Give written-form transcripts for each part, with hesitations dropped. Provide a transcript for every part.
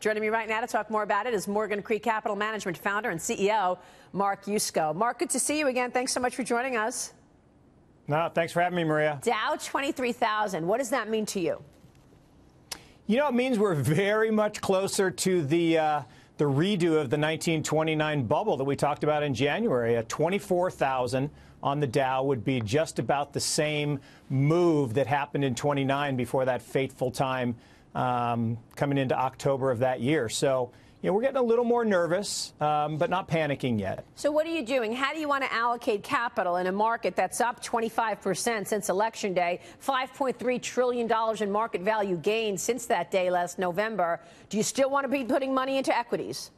Joining me right now to talk more about it is Morgan Creek Capital Management founder and CEO, Mark Yusko. Mark, good to see you again. Thanks so much for joining us. No, thanks for having me, Maria. Dow 23,000. What does that mean to you? You know, it means we're very much closer to the redo of the 1929 bubble that we talked about in January. 24,000 on the Dow would be just about the same move that happened in 29 before that fateful time coming into October of that year. So, you know, we're getting a little more nervous, but not panicking yet. So what are you doing? How do you want to allocate capital in a market that's up 25% since Election Day, $5.3 trillion in market value gains since that day last November? Do you still want to be putting money into equities?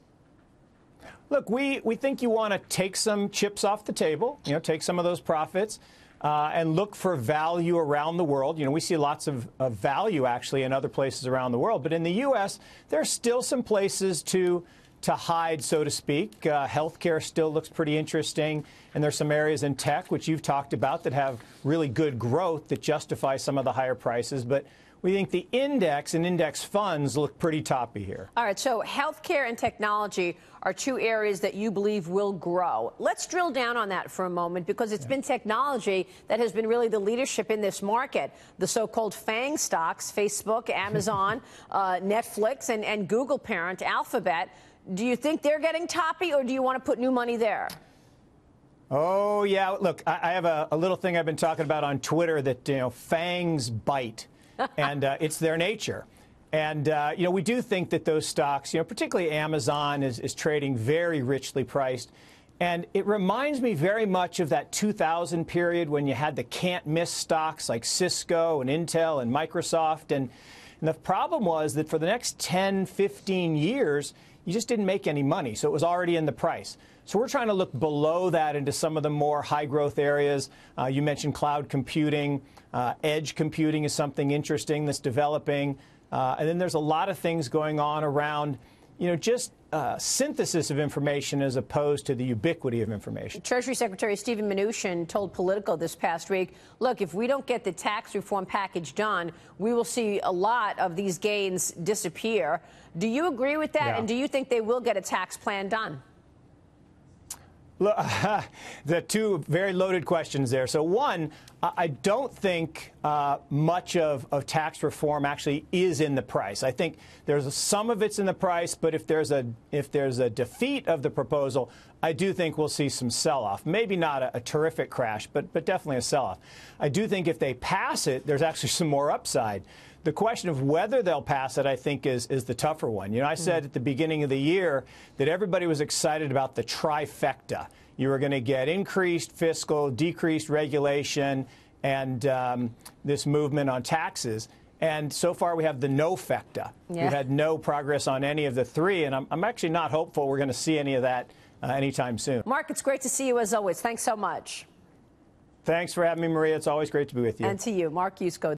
Look, we think you want to take some chips off the table, you know, take some of those profits. And look for value around the world. You know, we see lots of value actually in other places around the world. But in the U.S., there are still some places to hide, so to speak. Healthcare still looks pretty interesting. And there's some areas in tech, which you've talked about, that have really good growth that justify some of the higher prices. But we think the index and index funds look pretty toppy here. All right, so healthcare and technology are two areas that you believe will grow. Let's drill down on that for a moment, because it's been technology that has been really the leadership in this market. The so-called FANG stocks, Facebook, Amazon, Netflix, and Google parent, Alphabet. Do you think they're getting toppy, or do you want to put new money there? Oh, yeah. Look, I have a little thing I've been talking about on Twitter that, you know, FANGs bite. And it's their nature. And, you know, we do think that those stocks, you know, particularly Amazon is trading very richly priced. And it reminds me very much of that 2000 period when you had the can't-miss stocks like Cisco and Intel and Microsoft. And the problem was that for the next 10, 15 years, you just didn't make any money. So it was already in the price. So we're trying to look below that into some of the more high-growth areas. You mentioned cloud computing. Edge computing is something interesting that's developing. And then there's a lot of things going on around, you know, just synthesis of information as opposed to the ubiquity of information. Treasury Secretary Steven Mnuchin told Politico this past week, look, if we don't get the tax reform package done, we will see a lot of these gains disappear. Do you agree with that? Yeah. And do you think they will get a tax plan done? Look, the two very loaded questions there. So one, I don't think much of tax reform actually is in the price. I think there's some of it's in the price, but if there's a defeat of the proposal, I do think we'll see some sell-off. Maybe not a terrific crash, but definitely a sell-off. I do think if they pass it, there's actually some more upside. The question of whether they'll pass it, I think, is the tougher one. You know, I said at the beginning of the year that everybody was excited about the trifecta. You were going to get increased fiscal, decreased regulation, and this movement on taxes. And so far, we have the no-fecta. Yeah. We've had no progress on any of the three, and I'm actually not hopeful we're going to see any of that anytime soon. Mark, it's great to see you as always. Thanks so much. Thanks for having me, Maria. It's always great to be with you. And to you, Mark Yusko.